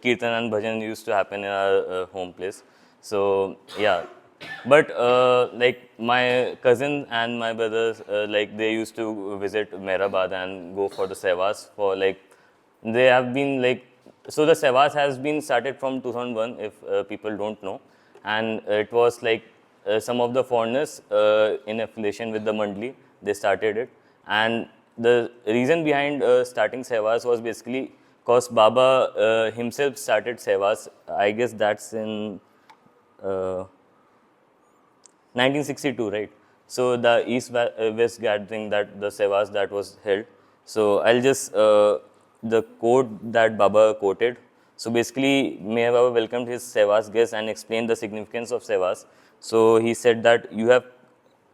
Kirtan and bhajan used to happen in our home place. So yeah, but like my cousin and my brothers, like they used to visit Mehrabad and go for the sevas for like they have been like so the sevas has been started from 2001 if people don't know, and it was like some of the foreigners in affiliation with the Mandli they started it, and the reason behind starting sevas was basically because Baba himself started sevas. I guess that's in uh, 1962, right? So the West gathering that the sevas that was held. So I'll just the quote that Baba quoted. So basically, Mayor Baba welcomed his sevas guests and explained the significance of sevas. So he said that you have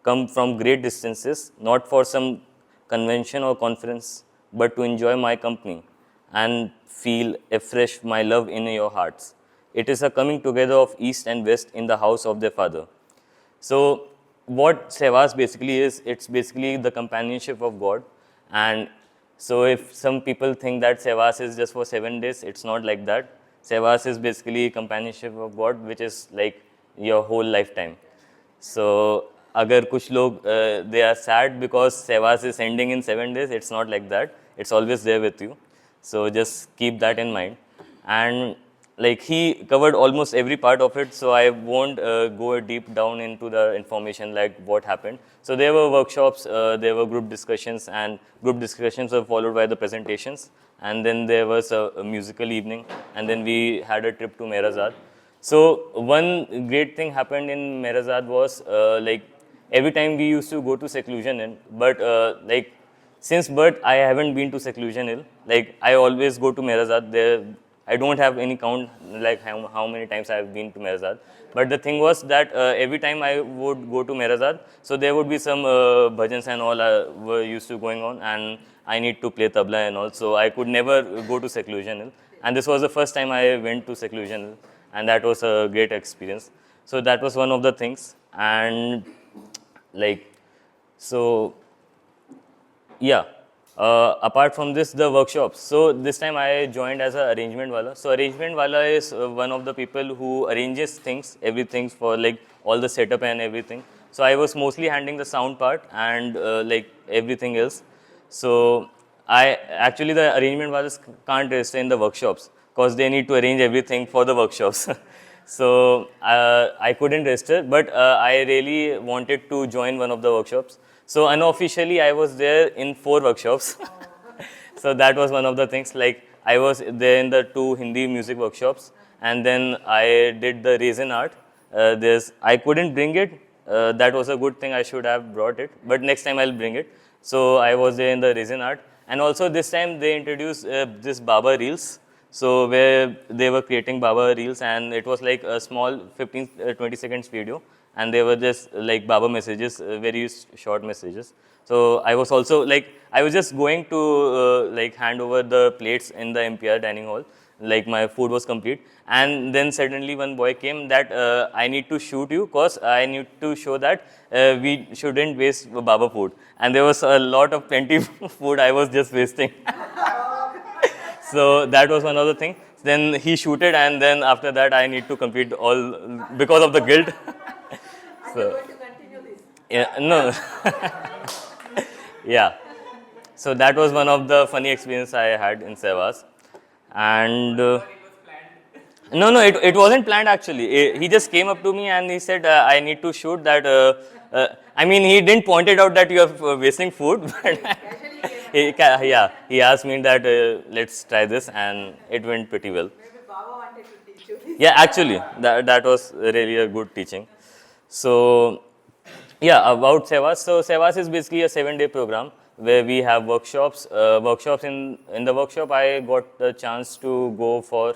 come from great distances, not for some convention or conference, but to enjoy my company and feel afresh my love in your hearts. It is a coming together of East and West in the house of their Father. So what Sevas basically is, it's basically the companionship of God. And so if some people think that Sevas is just for 7 days, it's not like that. Sevas is basically companionship of God, which is like your whole lifetime. So अगर कुछ लोग they are sad because Sevas is ending in 7 days, it's not like that. It's always there with you. So just keep that in mind. And like he covered almost every part of it, so I won't go deep down into the information like what happened. So there were workshops, there were group discussions, and group discussions were followed by the presentations, and then there was a musical evening, and then we had a trip to Mehrazad. So one great thing happened in Mehrazad was like every time we used to go to Seclusion Inn, but like since birth I haven't been to Seclusion Inn. Like I always go to Mehrazad. There I don't have any count like how many times I have been to Mehrazad. But the thing was that every time I would go to Mehrazad, so there would be some bhajans and all were used to going on, and I need to play tabla and all. So I could never go to Seclusion Hill. And this was the first time I went to Seclusion Hill, and that was a great experience. So that was one of the things. And like, so yeah. Apart from this, the workshops. So this time I joined as a arrangement wala. So arrangement wala is one of the people who arranges things, everything for like all the setup and everything. So I was mostly handling the sound part and like everything else. So I actually the arrangement walas can't stay in the workshops because they need to arrange everything for the workshops. So I couldn't register, but I really wanted to join one of the workshops. So unofficially, I was there in 4 workshops. So that was one of the things. Like I was there in the 2 Hindi music workshops, and then I did the resin art. There's I couldn't bring it. That was a good thing. I should have brought it, but next time I'll bring it. So I was there in the resin art, and also this time they introduced this Baba reels. So where they were creating Baba reels, and it was like a small 15 20 seconds video, and they were just like Baba messages, very short messages. So I was also like I was just going to like hand over the plates in the MPR dining hall. Like my food was complete, and then suddenly one boy came that I need to shoot you because I need to show that we shouldn't waste Baba food. And there was a lot of plenty food I was just wasting. So that was another thing. Then he shooted, and then after that I need to complete all because of the guilt. So yeah, no, yeah. So that was one of the funny experience I had in Sevas, and no, no, it wasn't planned actually. He just came up to me and he said, "I need to shoot that." I mean, he didn't point it out that you are wasting food, but yeah, he asked me that let's try this, and it went pretty well. Maybe Baba wanted to teach you this. Yeah, actually, that was really a good teaching. So, yeah, about Sevas. So, Sevas is basically a 7-day program where we have workshops. Workshops in the workshop, I got the chance to go for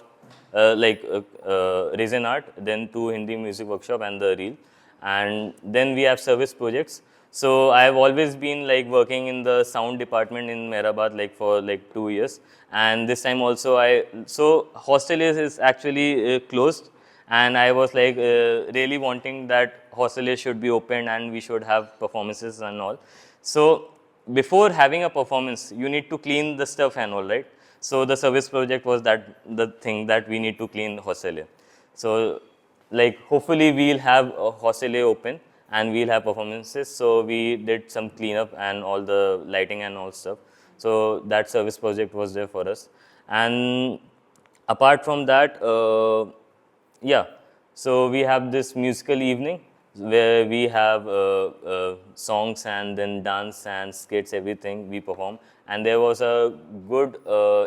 resin art, then 2 Hindi music workshop and the reel, and then we have service projects. So I have always been like working in the sound department in Mehrabad like for like 2 years, and this time also so hostel is actually closed, and I was like really wanting that hostel should be opened and we should have performances and all. So before having a performance, you need to clean the stuff and all, right? So the service project was that the thing that we need to clean hostel A. So like hopefully we'll have a hostel A open and we'll have performances. So we did some cleanup and all the lighting and all stuff. So that service project was there for us. And apart from that, yeah, so we have this musical evening where we have songs and then dance and skits, everything we perform. And there was a good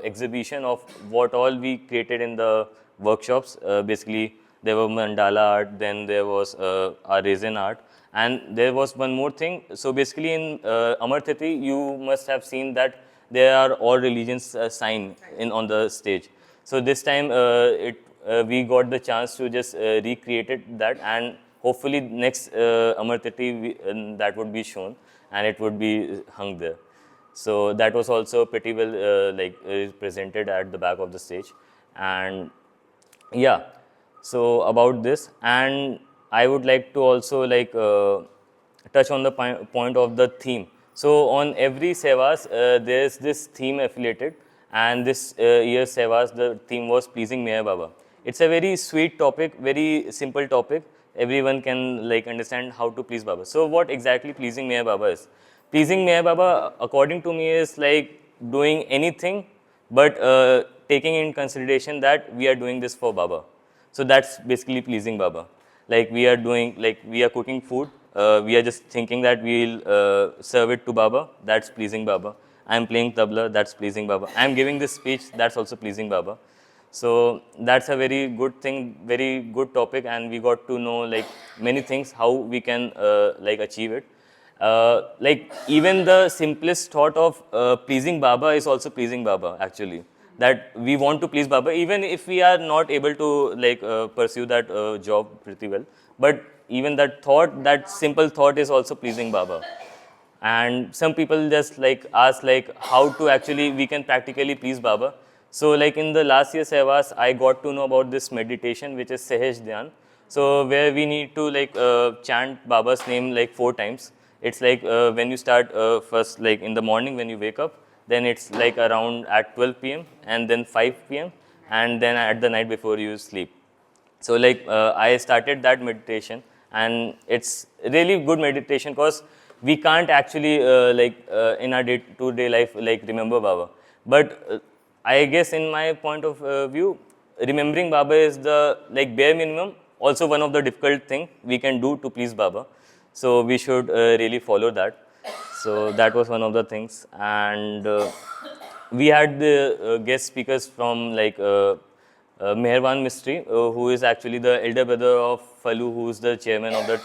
exhibition of what all we created in the workshops. Basically, there were mandala art, then there was our resin art, and there was one more thing. So basically, in Amar Tithi, you must have seen that there are all religions sign in on the stage. So this time, we got the chance to just recreate that, and hopefully next Amar Tithi that would be shown and it would be hung there. So that was also pretty well presented at the back of the stage, and yeah, so about this, and I would like to also touch on the point of the theme. So on every Sevas, there's this theme affiliated, and this year's Sevas, the theme was pleasing Mayor Baba. It's a very sweet topic, very simple topic. Everyone can like understand how to please Baba. So what exactly pleasing Mayor Baba is? Pleasing Mayor Baba, according to me, is like doing anything, but taking in consideration that we are doing this for Baba. So that's basically pleasing Baba. Like we are doing, like we are cooking food. We are just thinking that we'll serve it to Baba. That's pleasing Baba. I'm playing tabla. That's pleasing Baba. I'm giving this speech. That's also pleasing Baba. So that's a very good thing, very good topic, and we got to know like many things how we can like achieve it. Like even the simplest thought of pleasing Baba is also pleasing Baba actually. That we want to please Baba, even if we are not able to like pursue that job pretty well. But even that thought, that simple thought is also pleasing Baba. And some people just like ask like how to actually we can practically please Baba. So like in the last year Sevas, I got to know about this meditation which is Sehaj Dhyan. So where we need to like chant Baba's name like 4 times. It's like when you start first like in the morning when you wake up, then it's like around at 12 p.m. and then 5 p.m. and then at the night before you sleep. So like I started that meditation, and it's really good meditation because we can't actually in our day-to-day life like remember Baba. But I guess in my point of view, remembering Baba is the like bare minimum. Also one of the difficult thing we can do to please Baba. So we should really follow that. So that was one of the things, and we had the guest speakers from like Meherwan Mistry, who is actually the elder brother of Falu, who is the chairman of the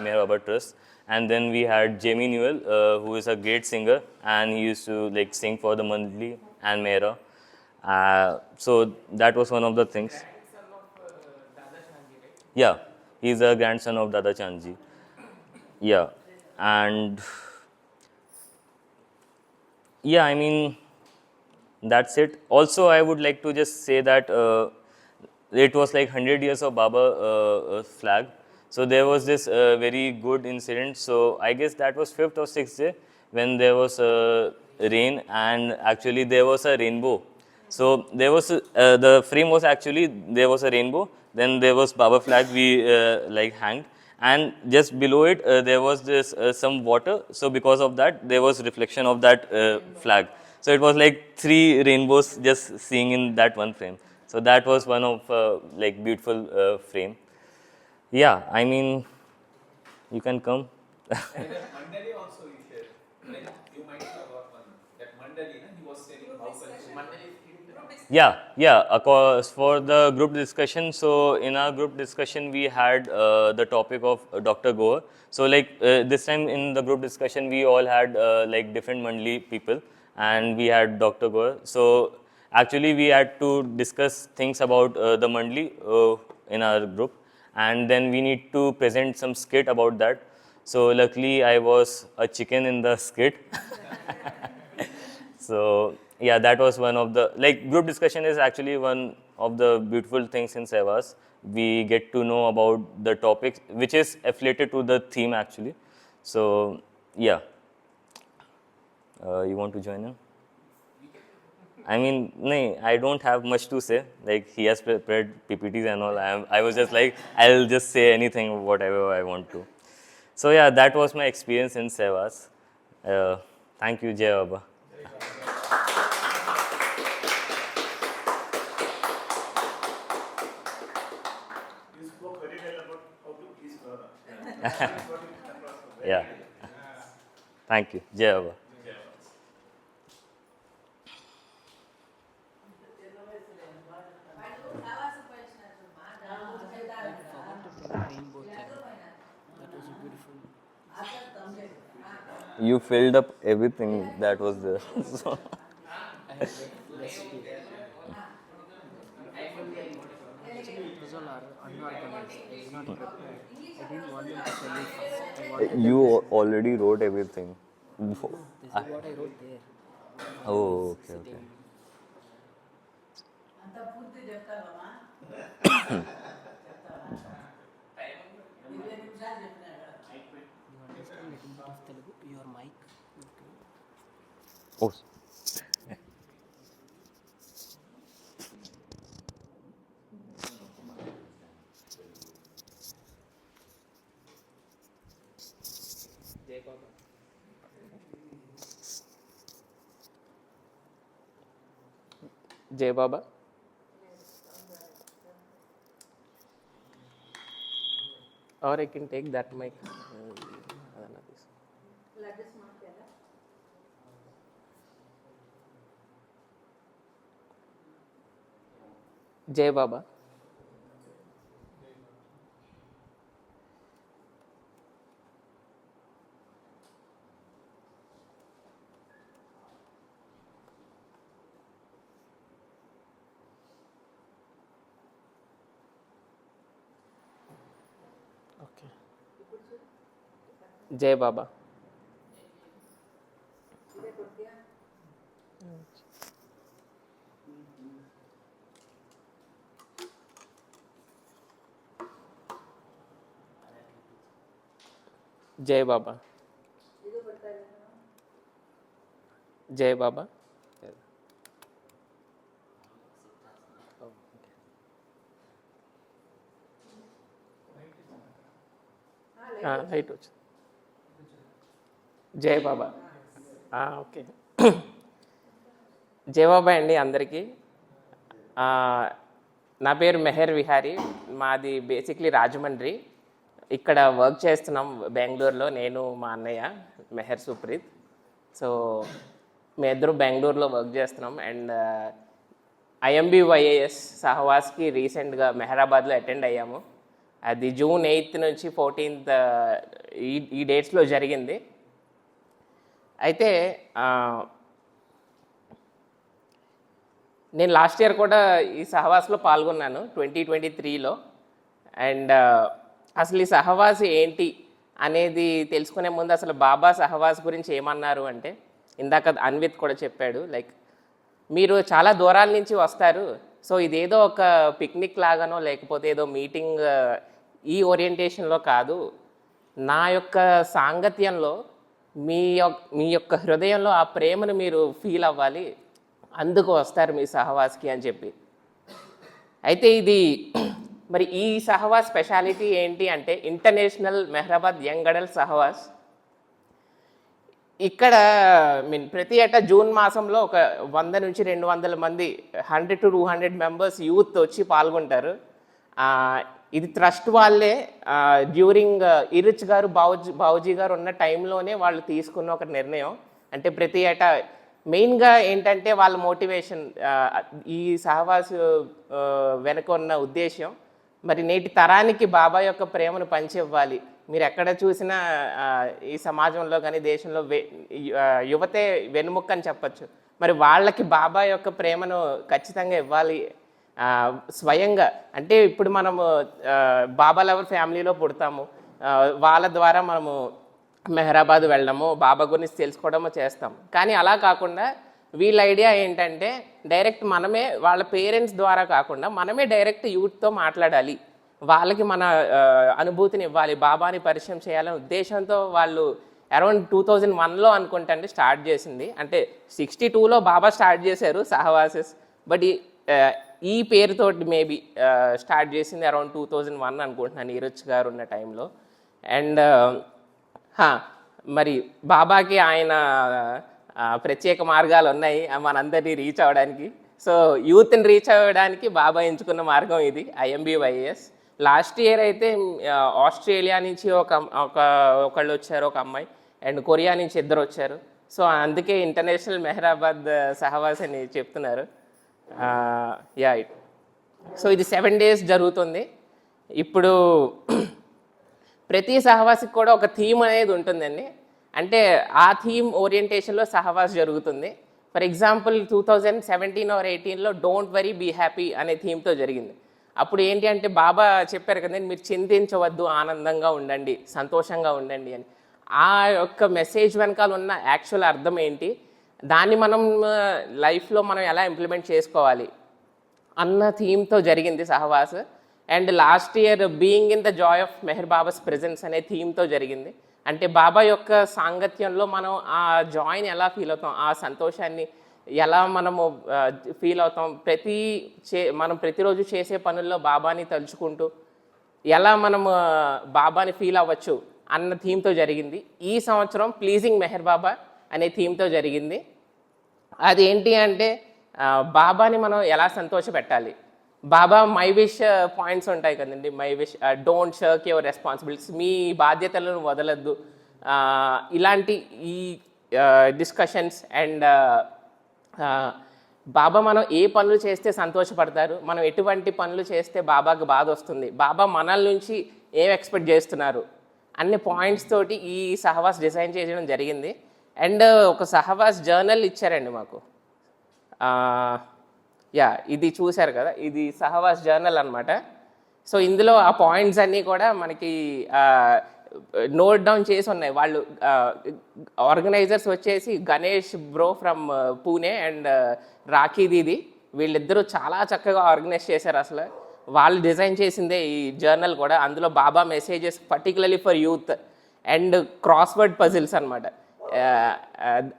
Meher Baba Trust. And then we had Jamie Newell, who is a great singer, and he used to like sing for the Mandli and Mehra. So that was one of the things. Yeah, he's a grandson of Dada Chandji. Yeah, and yeah, I mean, that's it. Also, I would like to just say that it was like 100 years of Baba flag. So there was this very good incident. So I guess that was 5th or 6th day when there was rain, and actually there was a rainbow. So there was the frame was actually there was a rainbow. Then there was Baba flag we like hanged, and just below it there was this some water. So because of that there was reflection of that flag. So it was like 3 rainbows just seeing in that one frame. So that was one of like beautiful frame. Yeah, I mean, you can come. And that Mandali also you share. Like you might have got one. That Mandali, na, he was telling how culture. Mandali Yeah. Of course, for the group discussion. So in our group discussion, we had the topic of Dr. Goa. So like this time in the group discussion, we all had like different Mandli people, and we had Dr. Goa. So actually, we had to discuss things about the Mandli in our group, and then we need to present some skit about that. So luckily, I was a chicken in the skit. So yeah, that was one of the like group discussion is actually one of the beautiful things in Sevas. We get to know about the topics which is affiliated to the theme actually. So yeah, you want to join in? I mean, I don't have much to say. Like, he has prepared PPTs and all. I was just like, I'll just say anything, whatever I want to. So yeah, that was my experience in Sevas. Thank you, Jai Baba. You spoke very well about how to please Brother. That's what you come across very Yeah. well. Thank you, Jai Baba. rainbow thing. That was a beautiful. You filled up everything that was there. So, I had less speed. Actually, it was all unorganized. I did not prepare. I didn't want them to sell it fast. I wanted you them already wrote everything. to. This is what I wrote there. Oh, okay, okay. అంతా పూర్తి చెప్తావమ్మా 20 నిమిషాలు చెప్పినాడు You understand a little bit of Telugu? Your mic. Okay. Oh. Jai Baba. Or I can take that mic. Laddoos మాట్లాడా Jai Baba. Okay. Jai Baba. ఇదే కొద్దిగా Jai Baba. ఇది కొడతారు Jai Baba. Light వచ్చింది. జై బాబా. ఓకే. జై బాబా అండి అందరికీ. నా పేరు మెహర్ విహారీ. మాది బేసిక్లీ రాజమండ్రి. ఇక్కడ వర్క్ చేస్తున్నాం బెంగళూరులో, నేను మా అన్నయ్య మెహర్ సుప్రీత్. సో మేము ఇద్దరు బెంగళూరులో వర్క్ చేస్తున్నాం. అండ్ IMBYAS సహవాస్కి రీసెంట్గా మెహరాబాద్లో అటెండ్ అయ్యాము. అది June 8th నుంచి 14th ఈ డేట్స్లో జరిగింది. అయితే నేను లాస్ట్ ఇయర్ కూడా ఈ సహవాస్లో పాల్గొన్నాను 2023లో. అండ్ అసలు ఈ సహవాస్ ఏంటి అనేది తెలుసుకునే ముందు అసలు బాబా సహవాస్ గురించి ఏమన్నారు అంటే, ఇందాక అన్విత్ కూడా చెప్పాడు, లైక్ మీరు చాలా దూరాల నుంచి వస్తారు, సో ఇదేదో ఒక పిక్నిక్ లాగానో లేకపోతే ఏదో మీటింగ్ ఈ ఓరియంటేషన్లో కాదు, నా యొక్క సాంగత్యంలో మీ యొక్క హృదయంలో ఆ ప్రేమను మీరు ఫీల్ అవ్వాలి, అందుకు వస్తారు మీ సహవాస్కి అని చెప్పి. అయితే ఇది మరి ఈ సహవాస్ స్పెషాలిటీ ఏంటి అంటే ఇంటర్నేషనల్ మెహరాబాద్ యంగ్ అడల్ట్ సహవాస్. ఇక్కడ ప్రతి ఏటా జూన్ మాసంలో ఒక 100 నుంచి 200 మంది 100 to 200 మెంబర్స్ యూత్ వచ్చి పాల్గొంటారు. ఇది ట్రస్ట్ వాళ్ళే డ్యూరింగ్ ఇరుచ్ గారు బావుజీ గారు ఉన్న టైంలోనే వాళ్ళు తీసుకున్న ఒక నిర్ణయం. అంటే ప్రతి ఏటా మెయిన్గా ఏంటంటే వాళ్ళ మోటివేషన్, ఈ సహవాస్ వెనక ఉన్న ఉద్దేశం మరి నేటి తరానికి బాబా యొక్క ప్రేమను పంచివ్వాలి. మీరు ఎక్కడ చూసినా ఈ సమాజంలో కానీ దేశంలో యువతే వెన్నుముక్క అని చెప్పచ్చు. మరి వాళ్ళకి బాబా యొక్క ప్రేమను ఖచ్చితంగా ఇవ్వాలి స్వయంగా. అంటే ఇప్పుడు మనము బాబా లవర్ ఫ్యామిలీలో పుడతాము, వాళ్ళ ద్వారా మనము మెహరాబాద్ వెళ్ళడము, బాబా గురించి తెలుసుకోవడము చేస్తాం. కానీ అలా కాకుండా వీళ్ళ ఐడియా ఏంటంటే డైరెక్ట్ మనమే వాళ్ళ పేరెంట్స్ ద్వారా కాకుండా మనమే డైరెక్ట్ యూత్తో మాట్లాడాలి, వాళ్ళకి మన అనుభూతిని ఇవ్వాలి, బాబాని పరిచయం చేయాలనే ఉద్దేశంతో వాళ్ళు అరౌండ్ 2001లో అనుకుంటా అండి స్టార్ట్ చేసింది. అంటే 62లో బాబా స్టార్ట్ చేశారు సహవాసెస్, బట్ ఈ పేరుతోటి మేబీ స్టార్ట్ చేసింది అరౌండ్ 2001 అనుకుంటున్నాను, నీరజ్ గారు ఉన్న టైంలో. అండ్ మరి బాబాకి ఆయన ప్రత్యేక మార్గాలు ఉన్నాయి మనందరినీ రీచ్ అవ్వడానికి. సో యూత్ని రీచ్ అవ్వడానికి బాబా ఎంచుకున్న మార్గం ఇది IMBYS. లాస్ట్ ఇయర్ అయితే ఆస్ట్రేలియా నుంచి ఒకళ్ళు వచ్చారు, ఒక అమ్మాయి, అండ్ కొరియా నుంచి 2 వచ్చారు. సో అందుకే ఇంటర్నేషనల్ మెహరాబాద్ సహవాస్ అని చెప్తున్నారు. యా, సో ఇది 7 days జరుగుతుంది. ఇప్పుడు ప్రతి సహవాసికి కూడా ఒక థీమ్ అనేది ఉంటుందండి. అంటే ఆ థీమ్ ఓరియంటేషన్లో సహవాస్ జరుగుతుంది. ఫర్ ఎగ్జాంపుల్ 2017 or 18లో డోంట్ వరీ బీ హ్యాపీ అనే థీమ్తో జరిగింది. అప్పుడు ఏంటి అంటే బాబా చెప్పారు కదండి, మీరు చింతించవద్దు, ఆనందంగా ఉండండి, సంతోషంగా ఉండండి అని. ఆ యొక్క మెసేజ్ వెనకాల ఉన్న యాక్చువల్ అర్థం ఏంటి, దాన్ని మనం లైఫ్లో మనం ఎలా ఇంప్లిమెంట్ చేసుకోవాలి అన్న థీమ్తో జరిగింది Sahavas. And last year being in the joy of Meher Baba's presence అనే థీమ్తో జరిగింది. అంటే బాబా యొక్క సాంగత్యంలో మనం ఆ జాయ్ని ఎలా ఫీల్ అవుతాం, ఆ సంతోషాన్ని ఎలా మనము ఫీల్ అవుతాం, మనం ప్రతిరోజు చేసే పనుల్లో బాబాని తలుచుకుంటూ ఎలా మనము బాబాని ఫీల్ అవ్వచ్చు అన్న థీమ్తో జరిగింది. ఈ సంవత్సరం ప్లీజింగ్ మెహర్ బాబా అనే థీమ్తో జరిగింది. అది ఏంటి అంటే బాబాని మనం ఎలా సంతోషపెట్టాలి. బాబా మై విష్ పాయింట్స్ ఉంటాయి కదండి, my wish don't shirk your responsibilities, మీ బాధ్యతలను వదలద్దు, ఇలాంటి ఈ డిస్కషన్స్. అండ్ బాబా మనం ఏ పనులు చేస్తే సంతోషపడతారు, మనం ఎటువంటి పనులు చేస్తే బాబాకి బాధ వస్తుంది, బాబా మనల నుంచి ఏం ఎక్స్పెక్ట్ చేస్తున్నారు అన్ని పాయింట్స్ తోటి ఈ సహవాస్ డిజైన్ చేయడం జరిగింది. అండ్ ఒక సహవాస్ జర్నల్ ఇచ్చారండి మాకు. యా, ఇది చూశారు కదా, ఇది సహవాస్ జర్నల్ అనమాట. సో ఇందులో ఆ పాయింట్స్ అన్నీ కూడా మనకి నోట్ డౌన్ చేసి ఉన్నాయి. వాళ్ళు ఆర్గనైజర్స్ వచ్చేసి Ganesh bro from Pune and Rakhi didi, వీళ్ళిద్దరూ చాలా చక్కగా ఆర్గనైజ్ చేశారు. అసలు వాళ్ళు డిజైన్ చేసిందే ఈ జర్నల్ కూడా. అందులో Baba messages particularly for youth and crossword puzzles అనమాట.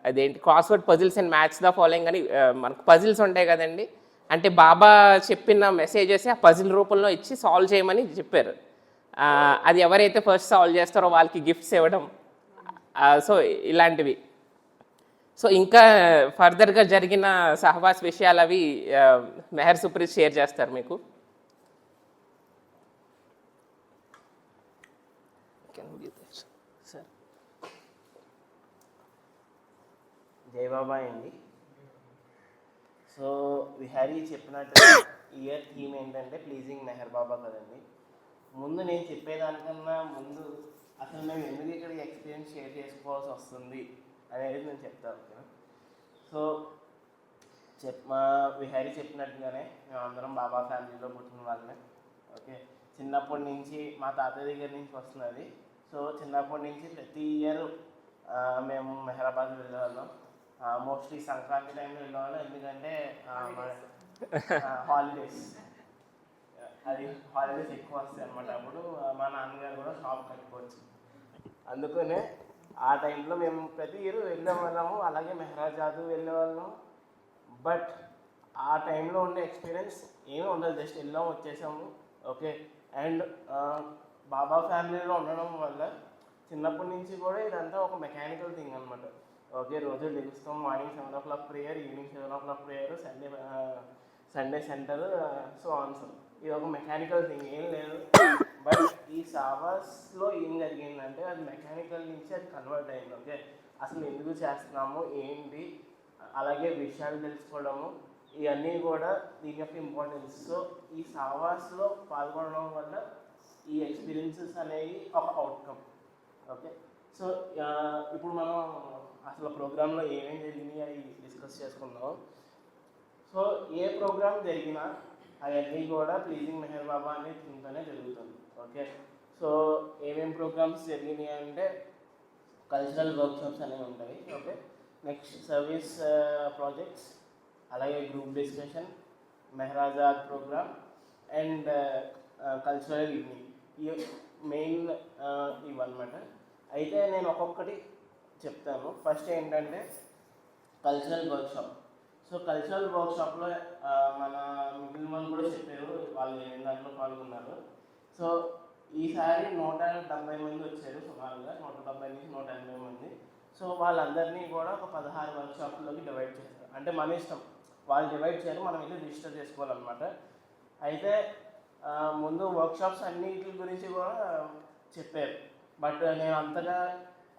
అదేంటి crossword puzzles and match the following అని మనకు పజిల్స్ ఉంటాయి కదండి, అంటే బాబా చెప్పిన మెసేజెస్ ఆ పజిల్ రూపంలో ఇచ్చి సాల్వ్ చేయమని చెప్పారు. అది ఎవరైతే ఫస్ట్ సాల్వ్ చేస్తారో వాళ్ళకి గిఫ్ట్స్ ఇవ్వడం, సో ఇలాంటివి. సో ఇంకా ఫర్దర్గా జరిగిన సహవాస్ విషయాలు అవి మెహర్ సుప్రీత్ షేర్ చేస్తారు మీకు. జై బాబాయ్ అండి. సో విహారీ చెప్పినట్టు ఇయర్ థీమ్ ఏంటంటే ప్లీజింగ్ మెహర్ బాబా కదండి. ముందు నేను చెప్పేదానికన్నా ముందు అసలు మేము ఎందుకు ఇక్కడ ఎక్స్పీరియన్స్ షేర్ చేసుకోవాల్సి వస్తుంది అనేది నేను చెప్తాను. ఓకేనా? సో మా విహారీ చెప్పినట్టుగానే మేము అందరం బాబా ఫ్యామిలీలో పుట్టిన వాళ్ళమే. ఓకే, చిన్నప్పటి నుంచి మా తాతయ్య దగ్గర నుంచి వస్తున్నది. సో చిన్నప్పటి నుంచి ప్రతి ఇయర్ మేము మెహరాబాద్ వెళ్ళేవాళ్ళం. మోస్ట్లీ సంక్రాంతి టైంలో వెళ్ళేవాళ్ళం, ఎందుకంటే హాలిడేస్ ఎక్కువ వస్తాయి అన్నమాట. అప్పుడు మా నాన్నగారు కూడా షాప్ కట్టుకోవచ్చు, అందుకనే ఆ టైంలో మేము ప్రతి ఇయర్ వెళ్ళేవాళ్ళము. అలాగే మెహరాజాదు వెళ్ళేవాళ్ళం. బట్ ఆ టైంలో ఉండే ఎక్స్పీరియన్స్ ఏమీ ఉండదు, జస్ట్ వెళ్ళాం వచ్చేసాము. ఓకే, అండ్ బాబా ఫ్యామిలీలో ఉండడం వల్ల చిన్నప్పటి నుంచి కూడా ఇదంతా ఒక మెకానికల్ థింగ్ అనమాట. ఓకే, రోజు లెగుస్తాం, morning 7 o'clock prayer, evening 7 o'clock prayer, Sunday centre, so on. So ఇది ఒక మెకానికల్ థింగ్, ఏం లేదు. బట్ ఈ సహవాస్లో ఏం జరిగిందంటే అది మెకానికల్ నుంచి అది కన్వర్ట్ అయింది. ఓకే, అసలు ఎందుకు చేస్తున్నాము ఏంటి, అలాగే విషయాలు తెలుసుకోవడము, ఇవన్నీ కూడా దీని యొక్క ఇంపార్టెన్స్. సో ఈ సహవాస్లో పాల్గొనడం వల్ల ఈ ఎక్స్పీరియన్సెస్ అనేవి ఒక అవుట్కమ్. ఓకే, సో ఇప్పుడు మనం అసలు ప్రోగ్రాంలో ఏమేమి జరిగినాయి అవి డిస్కస్ చేసుకుందాం. సో ఏ ప్రోగ్రామ్ జరిగినా అవన్నీ కూడా ప్లీజింగ్ మెహర్ బాబా అనే థీమ్తోనే జరుగుతుంది. ఓకే, సో ఏమేమి ప్రోగ్రామ్స్ జరిగినాయి అంటే కల్చరల్ వర్క్షాప్స్ అనేవి ఉంటాయి. ఓకే, నెక్స్ట్ సర్వీస్ ప్రాజెక్ట్స్, అలాగే group discussion, Meherazad programme and cultural evening, ఈ మెయిన్ ఇవన్నమాట. అయితే నేను ఒక్కొక్కటి చెప్తాను. ఫస్ట్ ఏంటంటే కల్చరల్ వర్క్షాప్. సో కల్చరల్ వర్క్షాప్లో మన మిగిలిన వాళ్ళు కూడా చెప్పారు, వాళ్ళు దాంట్లో పాల్గొన్నారు. సో ఈసారి 170 మంది వచ్చారు, సుమారుగా 170 నుంచి 180 మంది. సో వాళ్ళందరినీ కూడా ఒక 16 వర్క్షాప్లోకి డివైడ్ చేశారు. అంటే మన ఇష్టం, వాళ్ళు డివైడ్ చేయరు, మనం వెళ్ళి రిజిస్టర్ చేసుకోవాలన్నమాట. అయితే ముందు వర్క్షాప్స్ అన్నిటి గురించి కూడా చెప్పారు, బట్ నేను అంతగా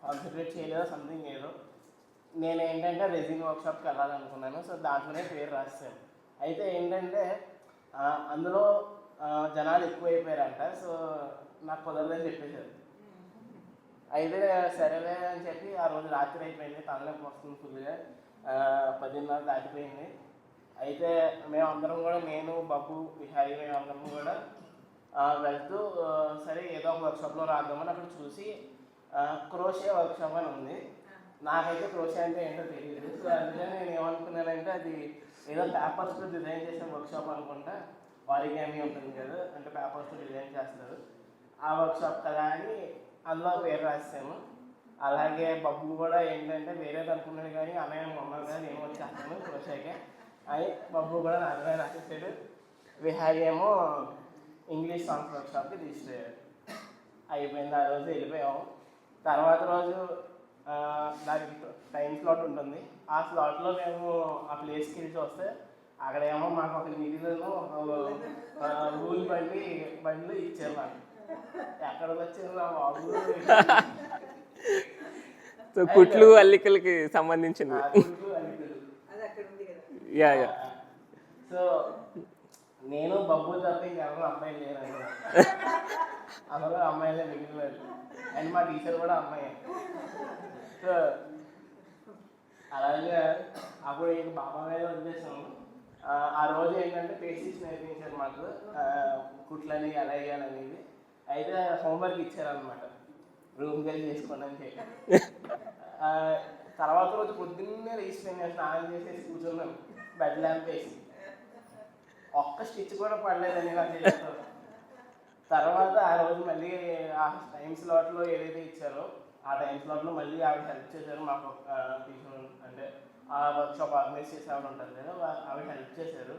కాన్సన్ట్రేట్ చేయలేదు, సంథింగ్ ఏదో. నేను ఏంటంటే రెజిన్ వర్క్షాప్కి వెళ్ళాలనుకున్నాను. సో దాంట్లోనే పేరు రాశాను. అయితే ఏంటంటే అందులో జనాలు ఎక్కువైపోయారంట. సో నాకు కుదరదని చెప్పేశారు. అయితే సరేలే అని చెప్పి ఆ రోజు రాత్రి అయిపోయింది, తనలోకి వస్తుంది ఫుల్గా, 10:30 దాటిపోయింది. అయితే మేమందరం కూడా, నేను బాబు విహారీ, మేమందరం కూడా వెళ్తూ సరే ఏదో ఒక వర్క్షాప్లో రాద్దామని అక్కడ చూసి క్రోషియా వర్క్షాప్ అని ఉంది. నాకైతే క్రోషియా అంటే ఏంటో తెలియదు. సో అందుకని నేను ఏమనుకున్నానంటే అది ఏదో పేపర్స్తో డిజైన్ చేసే వర్క్షాప్ అనుకుంటా. ఆరిగామి ఉంటుంది కదా, అంటే పేపర్స్తో డిజైన్ చేస్తారు, ఆ వర్క్షాప్ కదా అని అందులో పేరు రాసాము. అలాగే బబ్బు కూడా ఏంటంటే వేరేది అనుకున్నాడు, కానీ అన్నయ్య ఉన్నారు కదా నేను వచ్చేస్తాను క్రోషియాకే అని బబ్బు కూడా నాకనే రాసేసాడు. విహారీ ఏమో ఇంగ్లీష్ సాంగ్స్ వర్క్షాప్కి రిజిస్టర్ అయ్యాడు. అయిపోయింది, ఆ రోజు వెళ్ళిపోయాము. తర్వాత రోజు దానికి టైం స్లాట్ ఉంటుంది. ఆ స్లాట్లో మేము ఆ ప్లేస్కి వెళ్ళి చూస్తే అక్కడేమో మాకు ఒక నిధులను ఊరి బండ్లు ఇచ్చారు. మాకు ఎక్కడికి వచ్చింది నా బాబు. సో కుట్లు అల్లికలకి సంబంధించింది. కుట్లు అల్లికలు. అది అక్కడ ఉంది కదా. Yeah yeah. సో నేను బబ్బు తప్ప ఇంకెవరు అమ్మాయిలు లేరు, అందరూ అమ్మాయిలే మిగిలినారు. అండ్ మా టీచర్ కూడా అమ్మాయి. సో అలాగే అప్పుడు ఇంక బాబా మీద వదిలేసాము. ఆ రోజు ఏంటంటే పేస్ట్రీస్ నేర్పించారు మాకు, కుట్లని ఎలా వేయాలనేది. అయితే హోంవర్క్ ఇచ్చారనమాట, రూమ్కి వెళ్ళి చేసుకోండి అని చెప్పి. తర్వాత రోజు పొద్దున్నే రిజిస్టర్ నేను స్నానం చేసేసి కూర్చున్నాను బెడ్ ల్యాంప్ వేసి. ఒక్క స్టిచ్ కూడా పడలేదని నాకు చేస్తారు. తర్వాత ఆ రోజు మళ్ళీ ఆ టైం స్లాట్లో ఏదైతే ఇచ్చారో ఆ టైం స్లాట్లో మళ్ళీ ఆవిడ హెల్ప్ చేశారు మాకు. టీచర్ అంటే ఆ వర్క్షాప్ ఆర్గనైజ్ చేసే ఆవిడ ఉంటారు కదా, ఆవిడ హెల్ప్ చేశారు,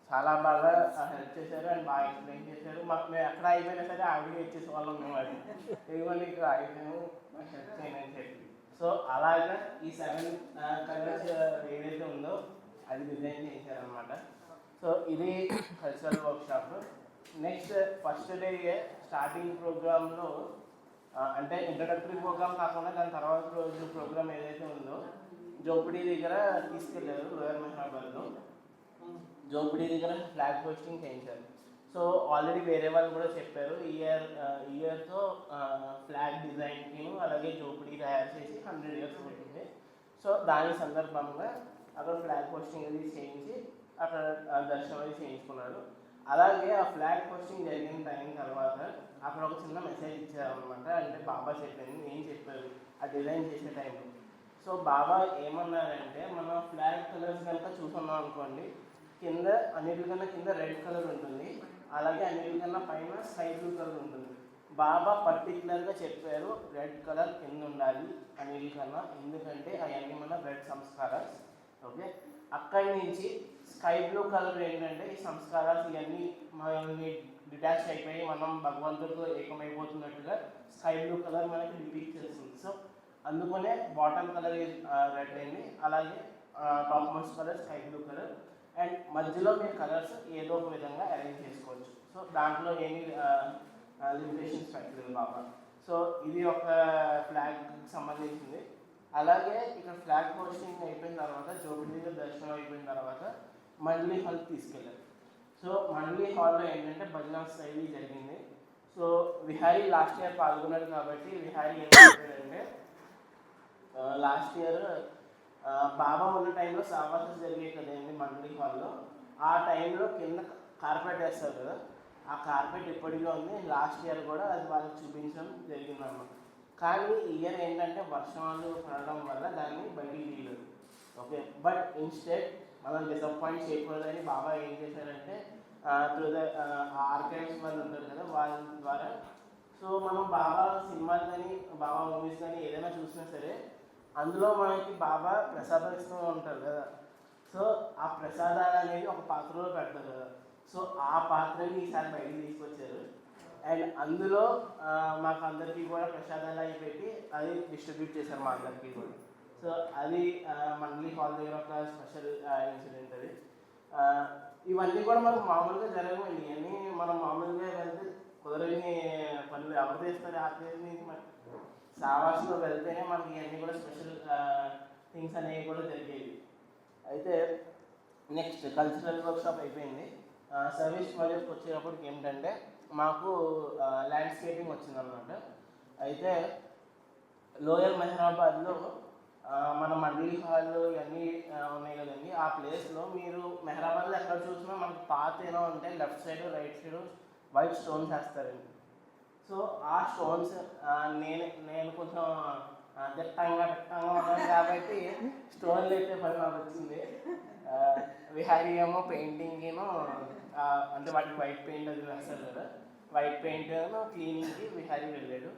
చాలా బాగా హెల్ప్ చేశారు అండ్ బాగా ఎక్స్ప్లెయిన్ చేశారు. మేము ఎక్కడ అయిపోయినా సరే ఆవిడ ఇచ్చేసే వాళ్ళం మేము, అది ఇదిగోండి ఇక్కడ అయిపోయాము మాకు హెల్ప్ చేయండి అని చెప్పి. సో అలాగా ఈ 7 కలర్స్ ఏదైతే ఉందో అది డిజైన్ చేశారనమాట. సో ఇది cultural workshop. Next first day starting ప్రోగ్రాంలో అంటే ఇంట్రడక్టరీ ప్రోగ్రామ్ కాకుండా దాని తర్వాత రోజు ప్రోగ్రామ్ ఏదైతే ఉందో జోపిడీ దగ్గర తీసుకెళ్ళారు. లోయర్ మెహరాబాద్లో జోపిడీ దగ్గర ఫ్లాగ్ పోస్టింగ్ చేయించారు. సో ఆల్రెడీ వేరే వాళ్ళు కూడా చెప్పారు, ఇయర్తో ఫ్లాగ్ డిజైన్కి అలాగే జోపిడీ తయారు చేసి 100 years పట్టింది. సో దాని సందర్భంగా అక్కడ ఫ్లాగ్ పోస్టింగ్ అది చేయించి అక్కడ దర్శనం అది చేయించుకున్నారు. అలాగే ఆ ఫ్లాగ్ పోస్టింగ్ జరిగిన టైం తర్వాత అక్కడ ఒక చిన్న మెసేజ్ ఇచ్చారనమాట. అంటే బాబా చెప్పింది, ఏం చెప్పారు ఆ డిజైన్ చేసే టైంలో. సో బాబా ఏమన్నారంటే, మనం ఫ్లాగ్ కలర్స్ కనుక చూసుకున్నాం అనుకోండి, కింద అన్నిటికన్నా కింద రెడ్ కలర్ ఉంటుంది, అలాగే అన్నిటికన్నా పైన స్కై బ్లూ కలర్ ఉంటుంది. బాబా పర్టికులర్గా చెప్పారు రెడ్ కలర్ కింద ఉండాలి అన్నిటికన్నా, ఎందుకంటే అవన్నీ మన రెడ్ సంస్కారాలు. ఓకే, అక్కడి నుంచి స్కై బ్లూ కలర్ ఏంటంటే ఈ సంస్కారాలు ఇవన్నీ మనల్ని డిటాచ్ అయిపోయి మనం భగవంతుడితో ఏకమైపోతున్నట్టుగా స్కై బ్లూ కలర్ మనకి డిపిక్ట్ చేస్తుంది. సో అందుకనే బాటమ్ కలర్ రెడ్ అయింది, అలాగే top most colour sky blue colour, and మధ్యలో మీరు కలర్స్ ఏదో ఒక విధంగా అరేంజ్ చేసుకోవచ్చు. సో దాంట్లో ఏమి లిమిటేషన్స్ పెట్టలేదు బాబా. సో ఇది ఒక ఫ్లాగ్కి సంబంధించింది. అలాగే ఇక్కడ ఫ్లాగ్ పోస్టింగ్ అయిపోయిన తర్వాత జోపిడీ దర్శనం అయిపోయిన తర్వాత మండలి హాల్కి తీసుకెళ్ళారు. సో మండలి హాల్లో ఏంటంటే భజన శైలి జరిగింది. సో విహారీ లాస్ట్ ఇయర్ పాల్గొన్నాడు కాబట్టి విహారీ ఏం చెప్పాడంటే, లాస్ట్ ఇయర్ బాబా ఉన్న టైంలో సావాసెస్ జరిగాయి కదండి మండలి హాల్లో, ఆ టైంలో కింద కార్పెట్ వేస్తారు కదా, ఆ కార్పెట్ ఇప్పటికీ ఉంది. లాస్ట్ ఇయర్ కూడా అది వాళ్ళకి చూపించడం జరిగిందన్నమాట. కానీ ఈ ఇయర్ ఏంటంటే వర్షాలు పడడం వల్ల దాన్ని బయటికి తీయలేదు. ఓకే, బట్ ఇన్స్టెడ్ మనం డిసప్పాయింట్ చేయకూడదని బాబా ఏం చేశారంటే త్రూ ద ఆర్కైవ్స్ వాళ్ళు ఉంటారు కదా, వాళ్ళ ద్వారా సో మనం బాబా సినిమాలు కానీ బాబా మూవీస్ కానీ ఏదైనా చూసినా సరే అందులో మనకి బాబా ప్రసాదం ఇస్తూ ఉంటారు కదా. సో ఆ ప్రసాదాలు అనేది ఒక పాత్రలో పెడతారు కదా. సో ఆ పాత్రని ఈసారి బయటికి తీసుకొచ్చారు. అండ్ అందులో మాకు అందరికీ కూడా ప్రసాదాలు అవి పెట్టి అది డిస్ట్రిబ్యూట్ చేశారు మా అందరికీ కూడా. సో అది మండలి హాల్ దగ్గర ఒక స్పెషల్ ఇన్సిడెంట్ అది. ఇవన్నీ కూడా మనకు మామూలుగా జరగవండి. ఇవన్నీ మనం మామూలుగా వెళ్తే కుదరని పనులు ఎవరు చేస్తారు ఆపేసి సావాసులో వెళ్తేనే మనకి ఇవన్నీ కూడా స్పెషల్ థింగ్స్ అనేవి కూడా జరిగేవి. అయితే నెక్స్ట్ కల్చరల్ వర్క్షాప్ అయిపోయింది. సర్వీస్ ప్రాజెక్ట్కి వచ్చేటప్పటికి ఏంటంటే మాకు ల్యాండ్స్కేపింగ్ వచ్చిందనమాట. అయితే లోయర్ మెహరాబాద్లో మన మండలి హాల్ ఇవన్నీ ఉన్నాయి కదండి. ఆ ప్లేస్లో మీరు మెహరాబాద్లో ఎక్కడ చూసినా మనకి పాత ఏమో ఉంటే left side right side white stones వేస్తారండి. సో ఆ స్టోన్స్ నేను కొంచెం దిట్టంగా ఉన్నాను కాబట్టి స్టోన్లు అయితే పని నాకు వచ్చింది. విహారీ ఏమో పెయింటింగ్ అంటే వాటికి వైట్ పెయింట్ అది వేస్తారు కదా, వైట్ పెయింట్ క్లీనింగ్కి విహారీ వెళ్ళాడు.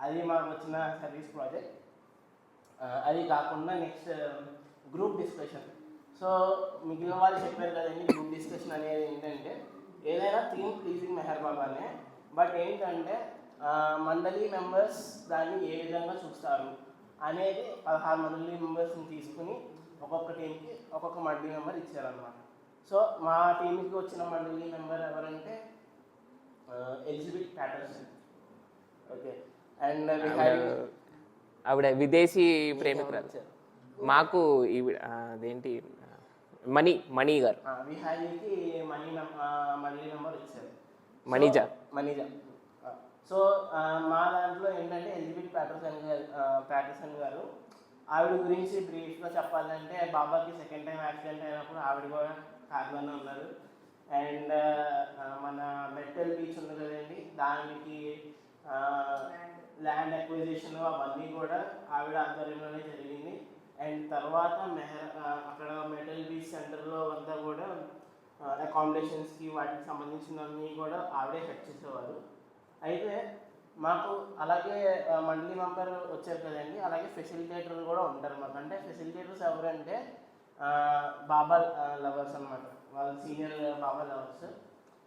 అది మాకు వచ్చిన సర్వీస్ ప్రాజెక్ట్. అది కాకుండా నెక్స్ట్ గ్రూప్ డిస్కషన్. సో మిగిలిన వాళ్ళు చెప్పారు కదండి, గ్రూప్ డిస్కషన్ అనేది ఏంటంటే ఏదైనా థీమ్ ప్లీజింగ్ మెహర్ బాబానే. బట్ ఏంటంటే మండలి మెంబర్స్ దాన్ని ఏ విధంగా చూస్తారు అనేది 16 మండలి మెంబర్స్ని తీసుకుని ఒక్కొక్క టీంకి ఒక్కొక్క మండలి మెంబర్ ఇచ్చారనమాట. సో మా టీంకి వచ్చిన మండలి మెంబర్ ఎవరంటే ఎలిజబెత్ ప్యాటర్సన్. ఓకే. అండ్ ఆవిడ విదేశీ ప్రేమికురాలు. మాకు అదేంటి మణి గారు, విహారీకి మండలి మెంబర్ ఇచ్చారు, మనీజా. సో మా దాంట్లో ఏంటంటే ఎలిజబెత్ ప్యాటర్సన్ గారు ఆవిడ గురించి బ్రీఫ్గా చెప్పాలంటే బాబాకి సెకండ్ టైం యాక్సిడెంట్ అయినప్పుడు ఆవిడ కూడా కార్లోనే ఉన్నారు. అండ్ మన మెట్టల్ బీచ్ ఉంది కదండి, దానికి ల్యాండ్ అక్విజిషన్ అవన్నీ కూడా ఆవిడ ఆధ్వర్యంలోనే జరిగింది. అండ్ తర్వాత అక్కడ మెటల్ బీచ్ సెంటర్లో అంతా కూడా అకామిడేషన్స్కి వాటికి సంబంధించినవన్నీ కూడా ఆవిడే హెడ్ చేసేవారు. అయితే మాకు అలాగే మండలి మెంబర్ వచ్చారు కదండి, అలాగే ఫెసిలిటేటర్లు కూడా ఉంటారు మాకు. అంటే ఫెసిలిటేటర్స్ ఎవరంటే బాబా లవర్స్ అనమాట, వాళ్ళు సీనియర్ బాబా లవర్స్.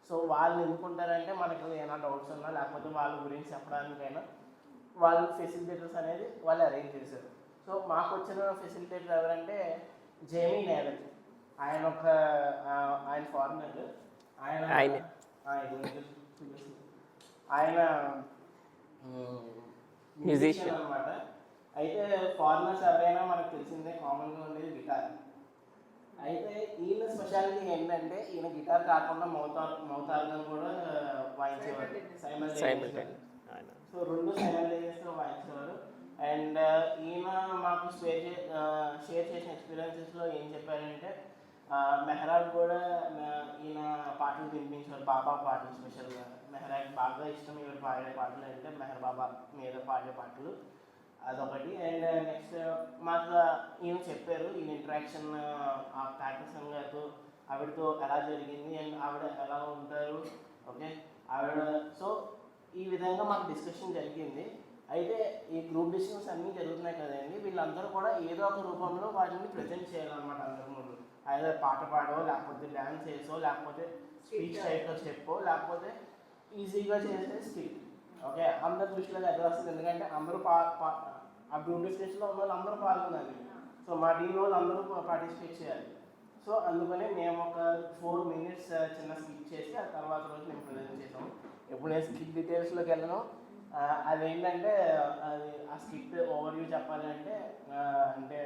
సో వాళ్ళు ఎందుకుంటారంటే మనకు ఏమైనా డౌట్స్ ఉన్నా లేకపోతే వాళ్ళ గురించి చెప్పడానికైనా వాళ్ళు ఫెసిలిటేటర్స్ అనేది వాళ్ళు అరేంజ్ చేశారు. సో మాకు వచ్చిన ఫెసిలిటేటర్ ఎవరంటే జేమీ నేరల్. ఆయన ఫారినర్, ఆయన మ్యూజిషియన్ అనమాట. అయితే ఫారినర్స్ ఎవరైనా మనకు తెలిసిందే కామన్గా ఉండేది గిటార్. అయితే ఈయన స్పెషాలిటీ ఏంటంటే ఈయన గిటార్ కాకుండా మౌతార్గం కూడా వాయించేవారు సైమల్టేనియస్గా. సో రెండు సైమల్టేనియస్గా వాయించేవారు. అండ్ ఈయన మాకు షేర్ చేసిన ఎక్స్పీరియన్సెస్లో ఏం చెప్పారంటే మెహరాబ్ కూడా ఈయన పాటలు వినిపించారు, బాబా పాటలు. స్పెషల్గా మెహరాబ్ బాగా ఇష్టం ఈవిడ పాడే పాటలు అంటే మెహర్ బాబా మీద పాడే పాటలు, అదొకటి. అండ్ నెక్స్ట్ మాకు ఈయన చెప్పారు ఈయన ఇంటరాక్షన్ ఆ ప్యాటర్సన్ గారితో ఆవిడతో ఎలా జరిగింది అండ్ ఆవిడ ఎలా ఉంటారు. ఓకే ఆవిడ. సో ఈ విధంగా మాకు డిస్కషన్ జరిగింది. అయితే ఈ గ్రూప్ డిస్కషన్స్ అన్నీ జరుగుతున్నాయి కదండి, వీళ్ళందరూ కూడా ఏదో ఒక రూపంలో వాటిని ప్రజెంట్ చేయాలన్నమాట అందరి ముందు. అదే పాట పాడో లేకపోతే డ్యాన్స్ చేసో లేకపోతే స్పీచ్ టైప్లో చెప్పో లేకపోతే ఈజీగా చేసే స్కిట్. ఓకే అందరి దృష్టిలో అది వస్తుంది, ఎందుకంటే అందరూ ఆ గ్రూప్ డిస్కషన్లో ఉన్న వాళ్ళు అందరూ పాల్గొనాలి. సో మా టీం వాళ్ళు అందరూ పార్టిసిపేట్ చేయాలి. సో అందుకనే మేము ఒక 4 minutes చిన్న స్కిట్ చేసి ఆ తర్వాత రోజు మేము ప్రజెంట్ చేసాము. ఎప్పుడు నేను స్కిట్ డీటెయిల్స్లోకి వెళ్ళను. అదేంటంటే ఆ స్కిట్ ఓవర్వ్యూ చెప్పాలంటే అంటే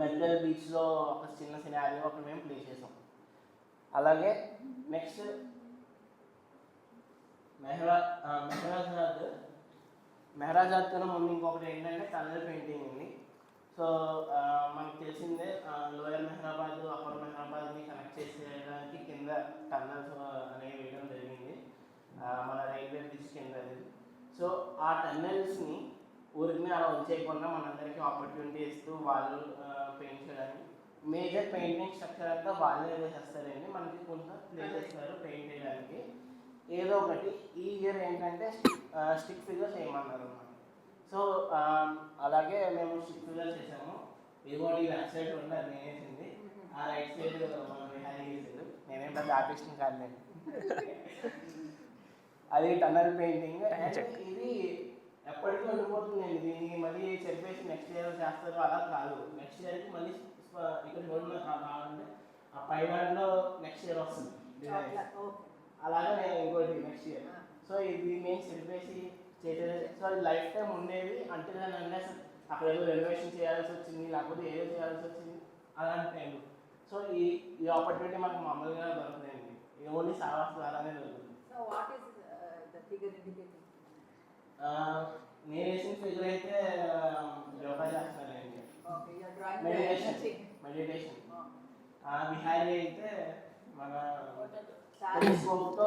మెటల్ బీచ్లో ఒక చిన్న సినారియో అక్కడ మేము ప్లే చేసాం. అలాగే నెక్స్ట్ మెహరాజాద్ కన్నా ముందు ఇంకొకటి ఏంటంటే టన్నల్ పెయింటింగ్ ఉంది. సో మనకు తెలిసిందే లోయర్ మెహరాబాద్ అప్పర్ మెహరాబాద్ని కనెక్ట్ చేసేయడానికి కింద టన్నల్స్ అనేవి వేయడం జరిగింది మన రైల్వే బ్రిడ్జ్ కింద. సో ఆ టన్నల్స్ని ఊరికి అలా వచ్చేయకుండా మనందరికీ ఆపర్చునిటీ ఇస్తూ వాళ్ళు పెయింట్ చేయడానికి మేజర్ పెయింటింగ్ స్ట్రక్చర్ అంతా వాళ్ళే వేసేస్తారండి. మనకి కొంత ప్లేస్ ఇస్తారు పెయింట్ చేయడానికి. ఏదో ఒకటి. ఈ ఇయర్ ఏంటంటే స్టిక్ ఫిగర్స్ వేయమన్నారు అన్నమాట. సో అలాగే మేము స్టిక్ ఫిగర్స్ చేసాము. ఇదిగోండి ఈ లెఫ్ట్ సైడ్ ఉంది, అది నేనేసింది. ఆ రైట్ సైడ్ మనం హ్యాంగ్ చేసాడు. నేనేం పెద్ద ఆర్టిస్ట్ కాదు నేను. అది టన్నల్ పెయింటింగ్. అండ్ ఇది ఎప్పటికీ ఉండిపోతుంది. దీన్ని మళ్ళీ చెప్పేసి నెక్స్ట్ ఇయర్ చేస్తారు అలా కాదు. నెక్స్ట్ ఇయర్కి మళ్ళీ ఇక్కడ చూడండి కావాలంటే ఆ పైన నెక్స్ట్ ఇయర్ వస్తుంది డిజైన్. అలాగే నేను ఇంకోటి నెక్స్ట్ ఇయర్. సో ఇది మేము చెప్పేసి చేసేది. సో అది లైఫ్ టైం ఉండేవి అంటే అంటే అక్కడ ఏదో రెనోవేషన్ చేయాల్సి వచ్చింది, లేకపోతే ఏదో చేయాల్సి వచ్చింది అలాంటి టైం. సో ఈ ఆపర్చునిటీ మనకు మామూలుగా దొరుకుతాయండి. ఇది ఓన్లీ సావాస్ ద్వారానే దొరుకుతుంది. నేను వేసిన ఫిగర్ అయితే యోగా చేస్తానండి. మెడిటేషన్. విహారీ అయితే మన టెలిస్కోప్తో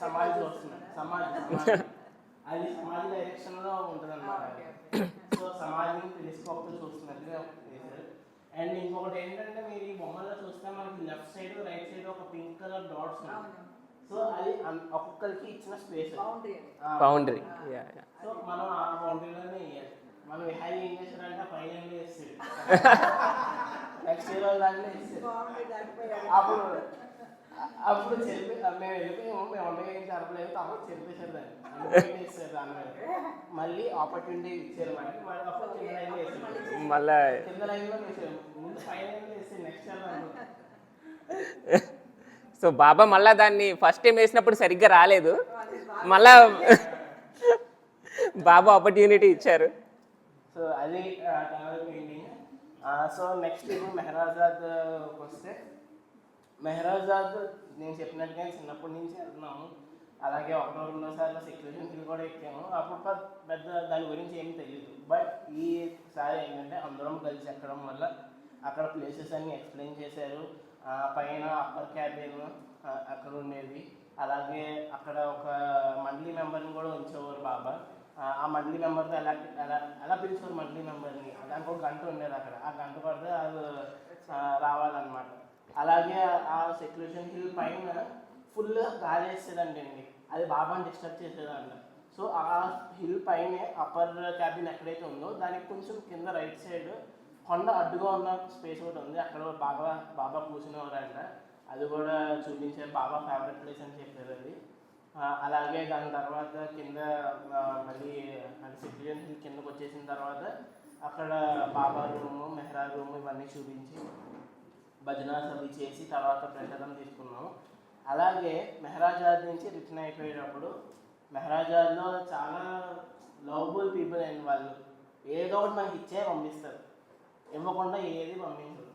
సమాధి వస్తుంది. సమాధి అది సమాధి డైరెక్షన్లో ఉంటుంది అన్నమాట. సో సమాధిని టెలిస్కోప్తో చూస్తున్నట్టుగా చేశారు. అండ్ ఇంకొకటి ఏంటంటే మీరు ఈ బొమ్మలో చూస్తే మనకి లెఫ్ట్ సైడ్ రైట్ సైడ్ ఒక పింక్ కలర్ డాట్స్ ఉన్నాయి. సో అది ఒక్కొక్కరికి ఇచ్చిన స్పేస్ బౌండరీ. సో మనం ఆ బౌండరీలోనే వేయాలి. మనం హ్యారీ ఏం చేశారంటే పైన వేస్తాడు, నెక్స్ట్ ఇయర్ దాంట్లో వేస్తాడు. అప్పుడు చెప్పి మేము వెళ్ళిపోయాము, మేము వంటగా ఏం జరపలేదు. తర్వాత చెప్పేశారు దాన్ని వేస్తారు. దాని మీద మళ్ళీ ఆపర్చునిటీ ఇచ్చారు మనకి. మళ్ళీ అప్పుడు కింద లైన్లో వేసారు, మళ్ళా కింద లైన్లో వేసారు. ముందు పైన వేస్తారు నెక్స్ట్ ఇయర్ దాంట్లో. సో బాబా మళ్ళీ దాన్ని ఫస్ట్ టైం వేసినప్పుడు సరిగ్గా రాలేదు, మళ్ళా బాబా ఆపర్చునిటీ ఇచ్చారు. సో అది టనల్ పెయింటింగ్. సో నెక్స్ట్ ఇప్పుడు మెహరాజాద్ వస్తే, మెహరాజాద్ నేను చెప్పినట్టుగా చిన్నప్పటి నుంచి వెళ్తున్నాము. అలాగే ఒకటో రెండో సార్లు సెక్యూరిటీ హిల్ కూడా ఎక్కాము. అప్పుడు పెద్ద దాని గురించి ఏమీ తెలియదు. బట్ ఈసారి ఏంటంటే అందరం కలిసి ఎక్కడం వల్ల అక్కడ ప్లేసెస్ అన్నీ ఎక్స్ప్లెయిన్ చేశారు. పైన అప్పర్ క్యాబిన్ అక్కడ ఉండేది. అలాగే అక్కడ ఒక మండలీ మెంబర్ని కూడా ఉంచేవారు బాబా. ఆ మండలీ మెంబర్తో ఎలా పిలిచేవారు మండలీ మెంబర్ని, దానికి ఒక గంట ఉండేది అక్కడ. ఆ గంట పడితే అది రావాలన్నమాట. అలాగే ఆ సెక్యూరిటీ హిల్ పైన ఫుల్ గాలి వేసేదండి. అది బాబాని డిస్టర్బ్ చేసేదంట. సో ఆ హిల్ పైనే అప్పర్ క్యాబిన్ ఎక్కడైతే ఉందో దానికి కొంచెం కింద రైట్ సైడ్ కొండ అడ్డుగా ఉన్న స్పేస్ ఒకటి ఉంది. అక్కడ బాబా కూర్చునేవారంట. అది కూడా చూపించారు. బాబా ఫేవరెట్ ప్లేస్ అని చెప్పారు అది. అలాగే దాని తర్వాత కింద మళ్ళీ అది సిటిజన్ కిందకు వచ్చేసిన తర్వాత అక్కడ బాబా రూము, మెహ్రా రూము ఇవన్నీ చూపించి భజనాస్ అవి చేసి తర్వాత ప్రసాదం తీసుకున్నాము. అలాగే మెహరాజాద్ నుంచి రిటర్న్ అయిపోయేటప్పుడు మెహరాజాద్లో చాలా లవబుల్ పీపుల్ అయిన వాళ్ళు ఏదో ఒకటి మనకి ఇచ్చే పంపిస్తారు, ఇవ్వకుండా ఏది పంపించరు.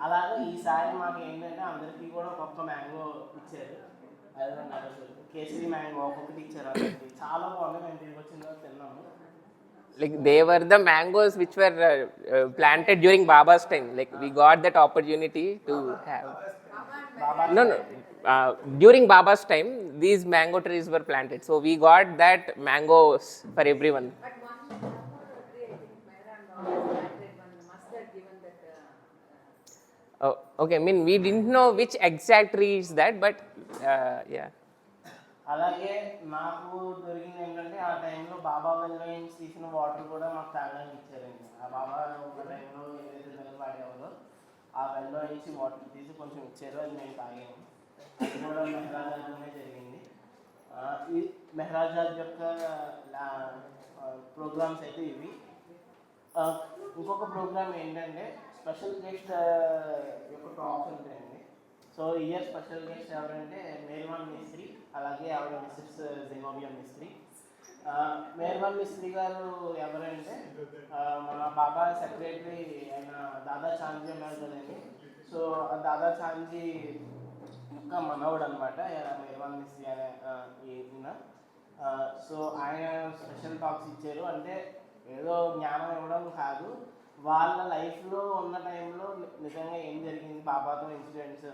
అలాగే ఈసారి మాకు ఏంటంటే అందరికీ కూడా ఒక్కొక్క మ్యాంగో ఇచ్చారు. అదే కేసరి మ్యాంగో ఒక్కొక్కటి ఇచ్చారు అందరికి. చాలా బాగుంది. మేము తిరిగి వచ్చిందో తిన్నాము. Like they were the mangoes which were planted during Baba's time. Like we got that opportunity to have. No. During Baba's time, these mango trees were planted. So we got that mangoes for everyone. But one tree, I think Mehra and Babu planted one. Must have given that. Oh, okay. I mean, we didn't know which exact tree is that, but yeah. అలాగే నాకు దొరికింది ఏంటంటే ఆ టైంలో బాబా వెళ్ళ నుంచి తీసిన water కూడా మాకు తాగడానికి ఇచ్చారండి. ఆ బాబా ఒక టైంలో ఏదైతే వెల్ వాడేవారో ఆ వెల్లో నుంచి వాటర్ తీసి కొంచెం ఇచ్చారు. అది మేము తాగాము. అది కూడా మెహరాజాద్లోనే జరిగింది. ఈ మెహరాజాద్ యొక్క ప్రోగ్రామ్స్ అయితే ఇవి. ఇంకొక ప్రోగ్రామ్ ఏంటంటే స్పెషల్ గెస్ట్ యొక్క టాక్స్ ఉంటాయండి. సో ఇయర్ స్పెషల్ గెస్ట్ ఎవరంటే మేర్వాన్ మిస్త్రీ, అలాగే ఆవిడ మిస్సెస్ జెనోబియా మిస్త్రీ. మేర్వాన్ మిస్త్రీ గారు ఎవరంటే మన బాబా సెక్రటరీ ఆయన దాదా చాందీ ఉన్నారు కదండి. సో ఆ దాదా చాందీ యొక్క మనవడు అనమాట మేర్వాన్ మిస్త్రీ అనే ఈయన. సో ఆయన స్పెషల్ టాక్స్ ఇచ్చారు. అంటే ఏదో జ్ఞానం ఇవ్వడం కాదు, వాళ్ళ లైఫ్లో ఉన్న టైంలో నిజంగా ఏం జరిగింది బాబాతో ఇన్సిడెంట్స్,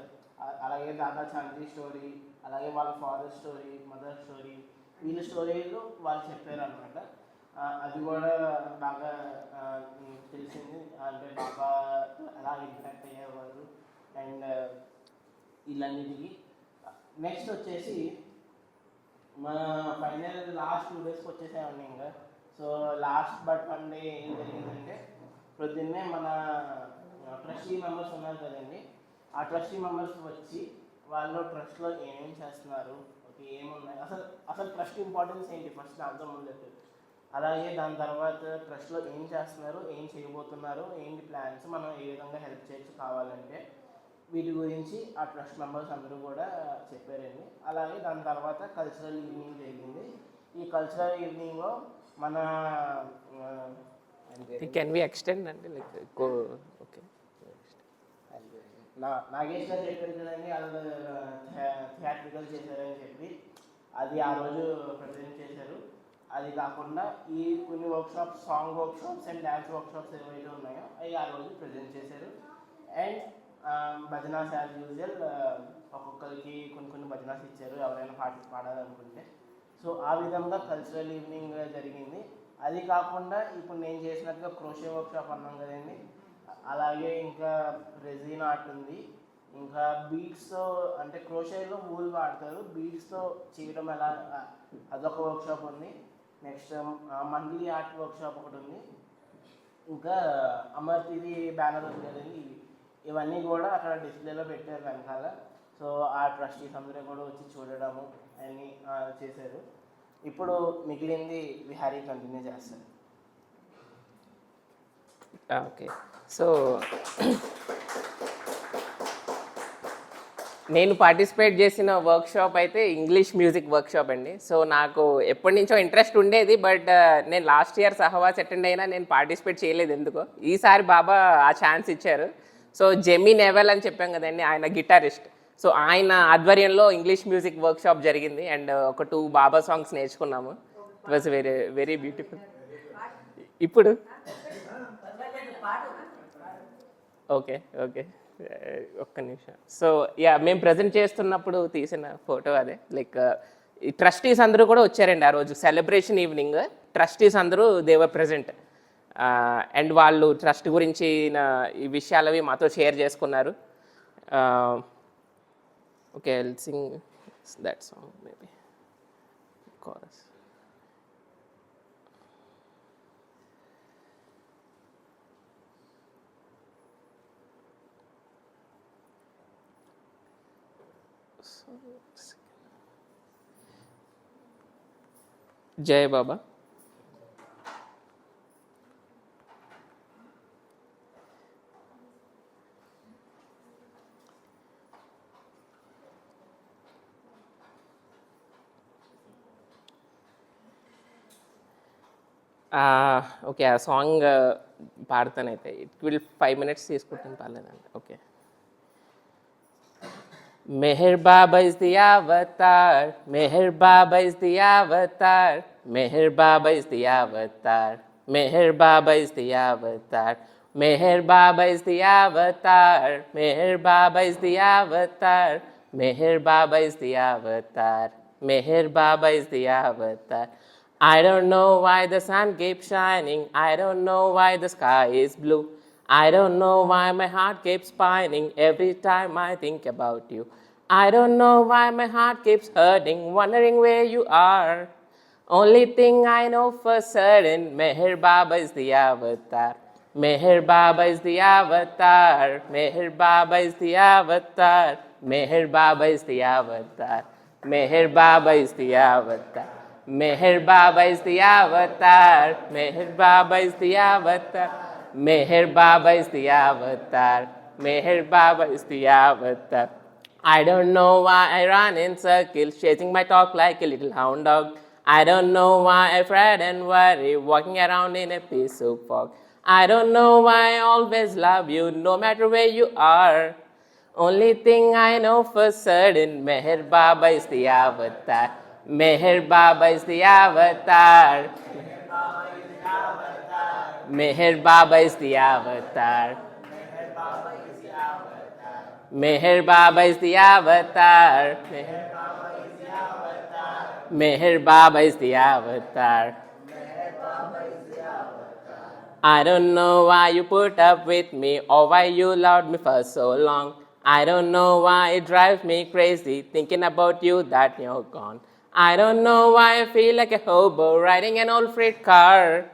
అలాగే దాదా చాందీ స్టోరీ, అలాగే వాళ్ళ ఫాదర్ స్టోరీ, మదర్ స్టోరీ, వీళ్ళ స్టోరీలు వాళ్ళు చెప్పారు అనమాట. అది కూడా బాగా తెలిసింది. అంటే బాబా ఎలా ఇంపాక్ట్ అయ్యేవారు అండ్ వీళ్ళన్నిటికీ. నెక్స్ట్ వచ్చేసి మన ఫైనల్ లాస్ట్ 2 డేస్కి వచ్చేసామండి ఇంకా. So last but one day ఏం జరిగిందంటే పొద్దున్నే మన ట్రస్టీ మెంబర్స్ ఉన్నారు కదండి, ఆ ట్రస్టీ మెంబర్స్ వచ్చి వాళ్ళు ట్రస్ట్లో ఏమేమి చేస్తున్నారు, ఓకే ఏమున్నాయి, అసలు అసలు ట్రస్ట్ ఇంపార్టెన్స్ ఏంటి ఫస్ట్ అర్థం ఉండదు. అలాగే దాని తర్వాత ట్రస్ట్లో ఏం చేస్తున్నారు, ఏం చేయబోతున్నారు, ఏంటి ప్లాన్స్, మనం ఏ విధంగా హెల్ప్ చేయొచ్చు కావాలంటే వీటి గురించి ఆ ట్రస్ట్ మెంబర్స్ అందరూ కూడా చెప్పారండి. అలాగే దాని తర్వాత కల్చరల్ ఈవినింగ్ జరిగింది. ఈ కల్చరల్ ఈవినింగ్లో మన కెన్ వి ఎక్స్టెండ్ అంటే లైక్ ఓకే నాగేష్ గారు చెప్పారు కదండి, వాళ్ళు థియేట్రికల్ చేశారని చెప్పి అది ఆ రోజు ప్రజెంట్ చేశారు. అది కాకుండా ఈ కొన్ని workshops, song workshops and dance workshops ఏవైతే ఉన్నాయో అవి ఆ రోజు ప్రజెంట్ చేశారు. అండ్ భజనాస్ యాజ్ యూజువల్ ఒక్కొక్కరికి కొన్ని భజనాస్ ఇచ్చారు ఎవరైనా పాడాలనుకుంటే. సో ఆ విధంగా కల్చరల్ ఈవినింగ్ జరిగింది. అది కాకుండా ఇప్పుడు నేను చేసినట్టుగా క్రోషే వర్క్షాప్ అన్నాం కదండి, అలాగే ఇంకా రెజిన్ ఆర్ట్ ఉంది, ఇంకా బీడ్స్తో అంటే క్రోషేలో వూల్ వాడతారు, బీడ్స్తో చేయడం ఎలా అదొక వర్క్షాప్ ఉంది. నెక్స్ట్ మంత్లీ ఆర్ట్ వర్క్షాప్ ఒకటి ఉంది. ఇంకా అమర్తిది బ్యానర్ ఉంది కదండి, ఇవన్నీ కూడా అక్కడ డిస్ప్లేలో పెట్టారు వెనకాల. సో ఆ ట్రస్టీస్ అందరూ కూడా వచ్చి చూడడము అన్నీ చేశారు. ఇప్పుడు మిగిలింది విహారీ కంటిన్యూ చేస్తారు. ఓకే, సో నేను పార్టిసిపేట్ చేసిన వర్క్షాప్ అయితే ఇంగ్లీష్ మ్యూజిక్ వర్క్షాప్ అండి. సో నాకు ఎప్పటి నుంచో ఇంట్రెస్ట్ ఉండేది, బట్ నేను లాస్ట్ ఇయర్ సహవాస్ అటెండ్ అయినా నేను పార్టిసిపేట్ చేయలేదు ఎందుకో. ఈసారి బాబా ఆ ఛాన్స్ ఇచ్చారు. సో జెమీ నెవెల్ అని చెప్పాం కదండి, ఆయన గిటారిస్ట్. సో ఆయన ఆధ్వర్యంలో ఇంగ్లీష్ మ్యూజిక్ వర్క్షాప్ జరిగింది అండ్ ఒక 2 బాబా సాంగ్స్ నేర్చుకున్నాము. It was very very beautiful. ఇప్పుడు ఓకే ఓకే ఒక్క నిమిషం. సో యా, మేము ప్రజెంట్ చేస్తున్నప్పుడు తీసిన ఫోటో అదే. లైక్ ఈ ట్రస్టీస్ అందరూ కూడా వచ్చారండి ఆ రోజు సెలబ్రేషన్ ఈవినింగ్. ట్రస్టీస్ అందరూ దేవర్ ప్రజెంట్ అండ్ వాళ్ళు ట్రస్ట్ గురించి ఈ విషయాలు అవి మాతో షేర్ చేసుకున్నారు. Okay, I'll Singh that song maybe chorus. జై బాబా. ఓకే, ఆ సాంగ్ పాడతానైతే. ఇట్ విల్ 5 minutes తీసుకుంటాను, పర్లేదండి. Okay. Meher Baba is the avatar, Meher Baba is the avatar, Meher Baba is the avatar, Meher Baba is the avatar, Meher Baba is the avatar, Meher Baba is the avatar, Meher Baba is the avatar, Meher Baba is the avatar. I don't know why the sun keeps shining, I don't know why the sky is blue, I don't know why my heart keeps pining every time I think about you. I don't know why my heart keeps hurting, wondering where you are. Only thing I know for certain, Meher Baba is the avatar. Meher Baba is the avatar. Meher Baba is the avatar. Meher Baba is the avatar. Meher Baba is the avatar. Meher Baba is the avatar. Meher Baba is the avatar. Meher Baba is the avatar. Meher Baba is the avatar. I don't know why I run in circles, chasing my talk like a little hound dog. I don't know why I fret and worry, walking around in a piece of fog. I don't know why I always love you, no matter where you are. Only thing I know for certain, Meher Baba is the avatar. Meher Baba is the avatar. Meher Baba is the avatar. Meher Baba is the avatar. Meher Baba is the avatar. I don't know why you put up with me or why you loved me for so long. I don't know why it drives me crazy thinking about you that you're gone. I don't know why I feel like a hobo riding an old freight car.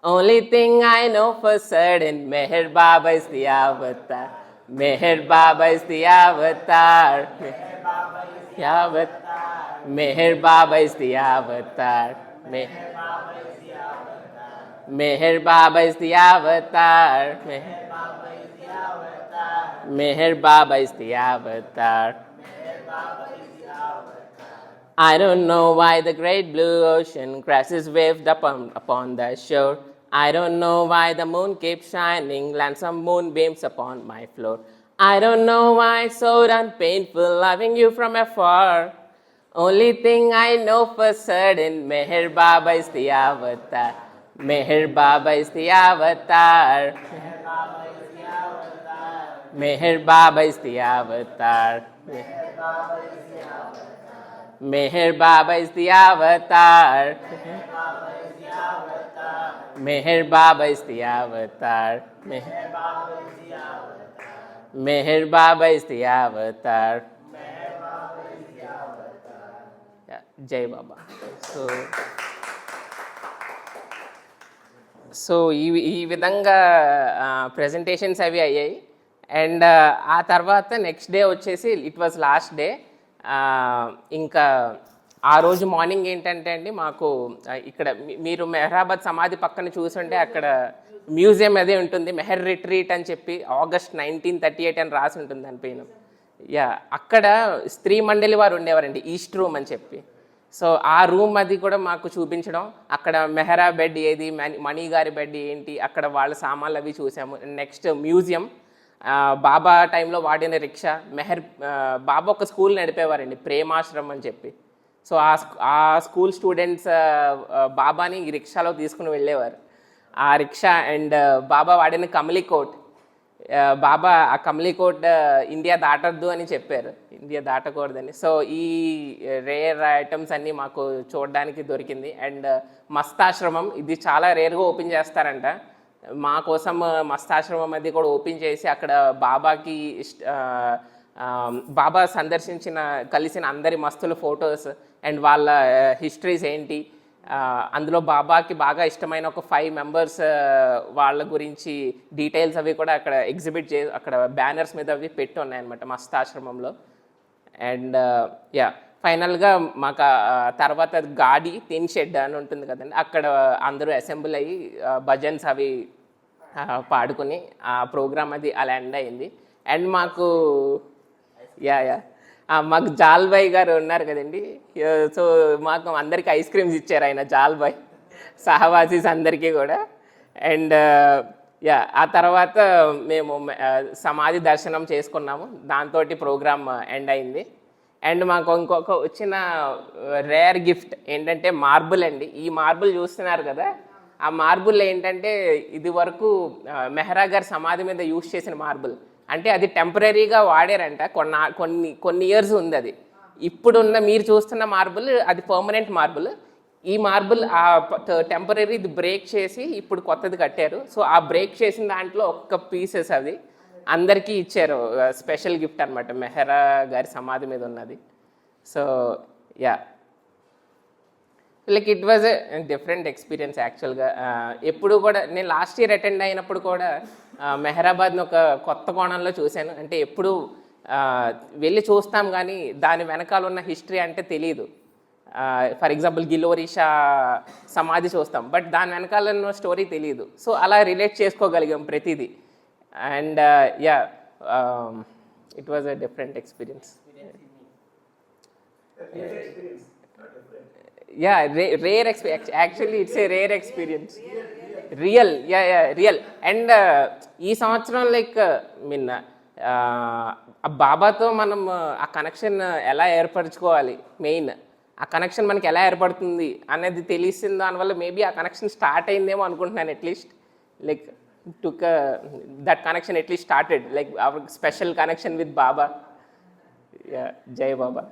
Only thing I know for certain, Meher Baba is the avatar. Meher Baba is the avatar. Meher Baba is the avatar. Meher Baba is the avatar. Meher Baba is the avatar. I don't know why the great blue ocean crashes waved upon the shore. I don't know why the moon keeps shining, lands some moonbeams upon my floor. I don't know why it's so damn painful loving you from afar. Only thing I know for certain, Meher Baba is the avatar. Meher Baba is the avatar. Meher Baba is the avatar. Meher Baba is the avatar. Meher Baba is the avatar. Meher Baba is the avatar. Yeah, Jai Baba. So ఈ విధంగా presentations అవి అయ్యాయి. And ఆ తర్వాత next day వచ్చేసి it was last day. ఇంకా ఆ రోజు మార్నింగ్ ఏంటంటే అండి మాకు ఇక్కడ మీరు మెహరాబాద్ సమాధి పక్కన చూసుంటే అక్కడ మ్యూజియం అదే ఉంటుంది, మెహర్ రిట్రీట్ అని చెప్పి August 1938 అని రాసి ఉంటుంది దానిపైన. యా, అక్కడ స్త్రీ మండలి వారు ఉండేవారండి, ఈస్ట్ రూమ్ అని చెప్పి. సో ఆ రూమ్ అది కూడా మాకు చూపించడం, అక్కడ మెహరా బెడ్ ఏది, మణి గారి బెడ్ ఏంటి, అక్కడ వాళ్ళ సామాన్లు అవి చూసాము. నెక్స్ట్ మ్యూజియం, బాబా టైంలో వాడిన రిక్షా, బాబా ఒక స్కూల్ నడిపేవారండి, ప్రేమాశ్రమం అని చెప్పి. సో ఆ స్కూల్ స్టూడెంట్స్ బాబాని ఈ రిక్షాలో తీసుకుని వెళ్ళేవారు. ఆ రిక్షా అండ్ బాబా వాడిన కమలీ కోట్, బాబా ఆ కమలీ కోట్ ఇండియా దాటద్దు అని చెప్పారు, ఇండియా దాటకూడదని. సో ఈ రేర్ ఐటమ్స్ అన్నీ మాకు చూడడానికి దొరికింది. అండ్ మస్తాశ్రమం, ఇది చాలా రేర్గా ఓపెన్ చేస్తారంట. మా కోసం మస్తాశ్రమం అది కూడా ఓపెన్ చేసి అక్కడ బాబాకి బాబా కలిసిన అందరి మస్తుల ఫొటోస్ అండ్ వాళ్ళ హిస్టరీస్ ఏంటి, అందులో బాబాకి బాగా ఇష్టమైన ఒక 5 మెంబర్స్ వాళ్ళ గురించి డీటెయిల్స్ అవి కూడా అక్కడ ఎగ్జిబిట్ అక్కడ బ్యానర్స్ మీద అవి పెట్టి ఉన్నాయన్నమాట మస్తాశ్రమంలో. అండ్ యా, ఫైనల్గా మాకు తర్వాత గాడి తిన్ షెడ్ అని ఉంటుంది కదండి, అక్కడ అందరూ అసెంబ్ల్ అయ్యి భజన్స్ అవి పాడుకుని ఆ ప్రోగ్రామ్ అది అలా ఎండ్ అయింది. అండ్ మాకు మాకు జాల్బాయ్ గారు ఉన్నారు కదండి, సో మాకు అందరికీ ఐస్ క్రీమ్స్ ఇచ్చారు ఆయన, జాల్బాయ్ సహవాసీస్ అందరికీ కూడా. అండ్ ఆ తర్వాత మేము సమాధి దర్శనం చేసుకున్నాము, దాంతో ప్రోగ్రామ్ ఎండ్ అయింది. అండ్ మాకు ఇంకొక వచ్చిన రేర్ గిఫ్ట్ ఏంటంటే మార్బుల్ అండి. ఈ మార్బుల్ చూస్తున్నారు కదా, ఆ మార్బుల్ ఏంటంటే ఇది వరకు మెహరా గారి సమాధి మీద యూజ్ చేసిన మార్బుల్. అంటే అది టెంపరీగా వాడారంట, కొన్ని ఇయర్స్ ఉంది అది. ఇప్పుడున్న మీరు చూస్తున్న మార్బుల్ అది పర్మనెంట్ మార్బుల్. ఈ మార్బుల్ ఆ టెంపరీ ఇది బ్రేక్ చేసి ఇప్పుడు కొత్తది కట్టారు. సో ఆ బ్రేక్ చేసిన దాంట్లో ఒక్క పీసెస్ అది అందరికీ ఇచ్చారు, స్పెషల్ గిఫ్ట్ అనమాట, మెహరా గారి సమాధి మీద ఉన్నది. So yeah, like it was a different experience యాక్చువల్గా. ఎప్పుడు కూడా నేను లాస్ట్ ఇయర్ అటెండ్ అయినప్పుడు కూడా మెహరాబాద్ని ఒక కొత్త కోణంలో చూశాను. అంటే ఎప్పుడు వెళ్ళి చూస్తాం కానీ దాని వెనకాల ఉన్న హిస్టరీ అంటే తెలియదు. ఫర్ ఎగ్జాంపుల్ గిలోరీ షా సమాధి చూస్తాం, బట్ దాని వెనకాల ఉన్న స్టోరీ తెలియదు. సో అలా రిలేట్ చేసుకోగలిగాం ప్రతిదీ. And yeah, it was a different experience. Yeah, rare experience. Actually, it's a rare experience. Real, real. And ఈ సంవత్సరం లైక్ ఆ బాబాతో మనం ఆ కనెక్షన్ ఎలా ఏర్పరచుకోవాలి, మెయిన్ ఆ కనెక్షన్ మనకి ఎలా ఏర్పడుతుంది అనేది తెలిసిన దానివల్ల మేబీ ఆ కనెక్షన్ స్టార్ట్ అయిందేమో అనుకుంటున్నాను. At least like took that connection at least started, like our special connection with Baba. జై బాబా.